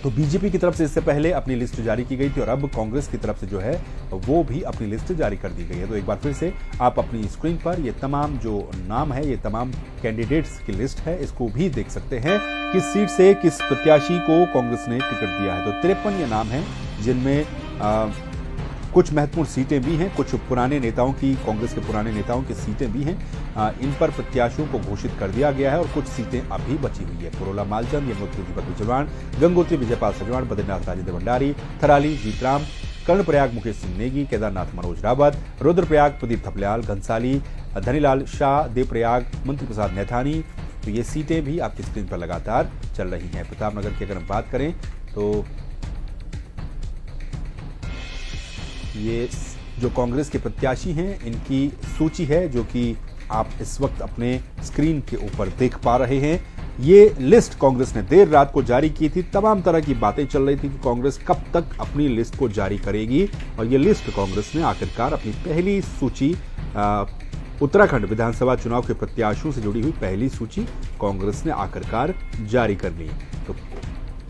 तो बीजेपी की तरफ से इससे पहले अपनी लिस्ट जारी की गई थी और अब कांग्रेस की तरफ से जो है वो भी अपनी लिस्ट जारी कर दी गई है। तो एक बार फिर से आप अपनी स्क्रीन पर ये तमाम जो नाम है, ये तमाम कैंडिडेट्स की लिस्ट है, इसको भी देख सकते हैं किस सीट से किस प्रत्याशी को कांग्रेस ने टिकट दिया है। तो 53 ये नाम है जिनमें कुछ महत्वपूर्ण सीटें भी हैं, कुछ पुराने नेताओं की, कांग्रेस के पुराने नेताओं की सीटें भी हैं। इन पर प्रत्याशियों को घोषित कर दिया गया है और कुछ सीटें अभी बची हुई है। कुरोला मालचंद, यमुनोत्री दीपक बिजरवान, गंगोत्री विजयपाल सजवान, बद्रीनाथ राजेंद्र भंडारी, थराली जीतराम, कर्णप्रयाग मुकेश सिंह नेगी, केदारनाथ मनोज रावत, रुद्रप्रयाग प्रदीप थपलियाल, घनसाली धनीलाल शाह, देवप्रयाग मंत्री प्रसाद नैथानी। तो ये सीटें भी आपकी स्क्रीन पर लगातार चल रही हैं। प्रतापनगर की अगर हम बात करें तो ये जो कांग्रेस के प्रत्याशी हैं, इनकी सूची है जो कि आप इस वक्त अपने स्क्रीन के ऊपर देख पा रहे हैं। ये लिस्ट कांग्रेस ने देर रात को जारी की थी। तमाम तरह की बातें चल रही थी कि कांग्रेस कब तक अपनी लिस्ट को जारी करेगी, और ये लिस्ट कांग्रेस ने आखिरकार अपनी पहली सूची, उत्तराखंड विधानसभा चुनाव के प्रत्याशियों से जुड़ी हुई पहली सूची कांग्रेस ने आखिरकार जारी कर ली। तो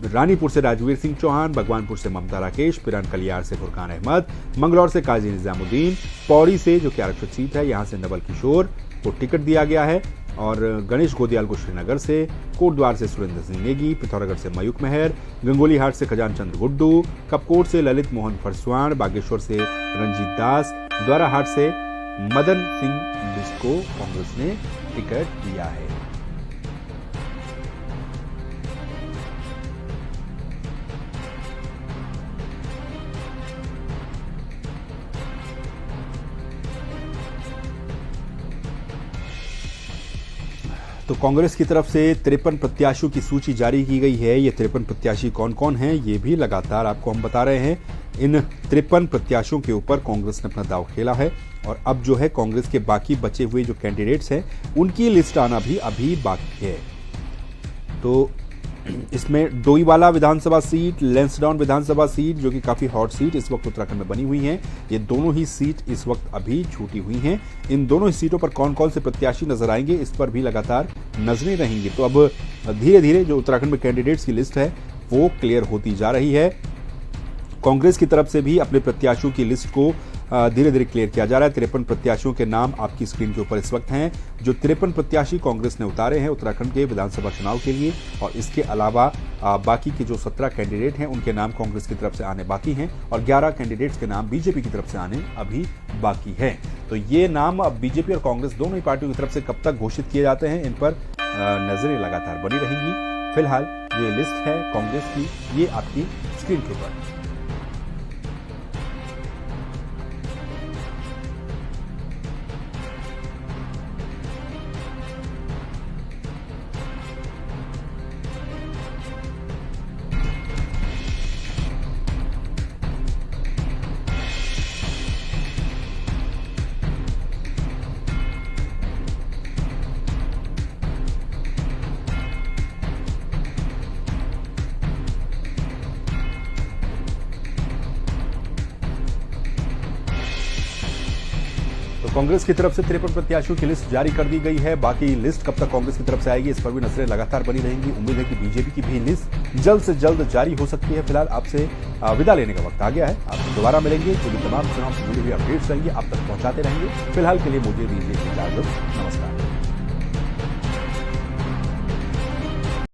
रानीपुर से राजवीर सिंह चौहान, भगवानपुर से ममता राकेश, पिरान कलियार से फुरकान अहमद, मंगलौर से काजी निजामुद्दीन, पौड़ी से जो कि आरक्षित सीट है, यहां से नवल किशोर को टिकट दिया गया है, और गणेश गोदियाल को श्रीनगर से, कोटद्वार से सुरेंद्र सिंह नेगी, पिथौरागढ़ से मयूख मेहर, गंगोलीहाट से खजान चंद्र गुड्डू, कपकोट से ललित मोहन फरसवाण, बागेश्वर से रंजीत दास, द्वाराहाट से मदन सिंह बिष्ट को कांग्रेस ने टिकट दिया है। तो कांग्रेस की तरफ से 53 प्रत्याशियों की सूची जारी की गई है। ये 53 प्रत्याशी कौन कौन हैं, ये भी लगातार आपको हम बता रहे हैं। इन 53 प्रत्याशियों के ऊपर कांग्रेस ने अपना दांव खेला है, और अब जो है कांग्रेस के बाकी बचे हुए जो कैंडिडेट्स हैं, उनकी लिस्ट आना भी अभी बाकी है। तो इसमें डोईवाला विधानसभा सीट, लैंसडाउन विधानसभा सीट, जो कि काफी हॉट सीट इस वक्त उत्तराखंड में बनी हुई हैं, ये दोनों ही सीट इस वक्त अभी छूटी हुई हैं। इन दोनों ही सीटों पर कौन कौन से प्रत्याशी नजर आएंगे, इस पर भी लगातार नजरें रहेंगी। तो अब धीरे धीरे जो उत्तराखंड में कैंडिडेट्स की लिस्ट है वो क्लियर होती जा रही है। कांग्रेस की तरफ से भी अपने प्रत्याशियों की लिस्ट को धीरे धीरे क्लियर किया जा रहा है। 53 प्रत्याशियों के नाम आपकी स्क्रीन के ऊपर इस वक्त हैं, जो 53 प्रत्याशी कांग्रेस ने उतारे हैं उत्तराखंड के विधानसभा चुनाव के लिए। और इसके अलावा बाकी के जो 17 कैंडिडेट हैं, उनके नाम कांग्रेस की तरफ से आने बाकी हैं, और 11 कैंडिडेट्स के नाम बीजेपी की तरफ से आने अभी बाकी है। तो ये नाम अब बीजेपी और कांग्रेस दोनों ही पार्टियों की तरफ से कब तक घोषित किए जाते हैं, इन पर नजरें लगातार बनी रहेंगी। फिलहाल ये लिस्ट है कांग्रेस की, ये आपकी स्क्रीन के ऊपर। कांग्रेस की तरफ से 53 प्रत्याशियों की लिस्ट जारी कर दी गई है। बाकी लिस्ट कब तक कांग्रेस की तरफ से आएगी, इस पर भी नजरें लगातार बनी रहेंगी। उम्मीद है कि बीजेपी की भी लिस्ट जल्द से जल्द जारी हो सकती है। फिलहाल आपसे विदा लेने का वक्त आ गया है। आपसे दोबारा मिलेंगे, जो भी तमाम चुनाव से जुड़ी हुई अपडेट्स रहेंगी आप तक पहुंचाते रहेंगे। फिलहाल के लिए मुझे दीजिए इजाजत, नमस्कार।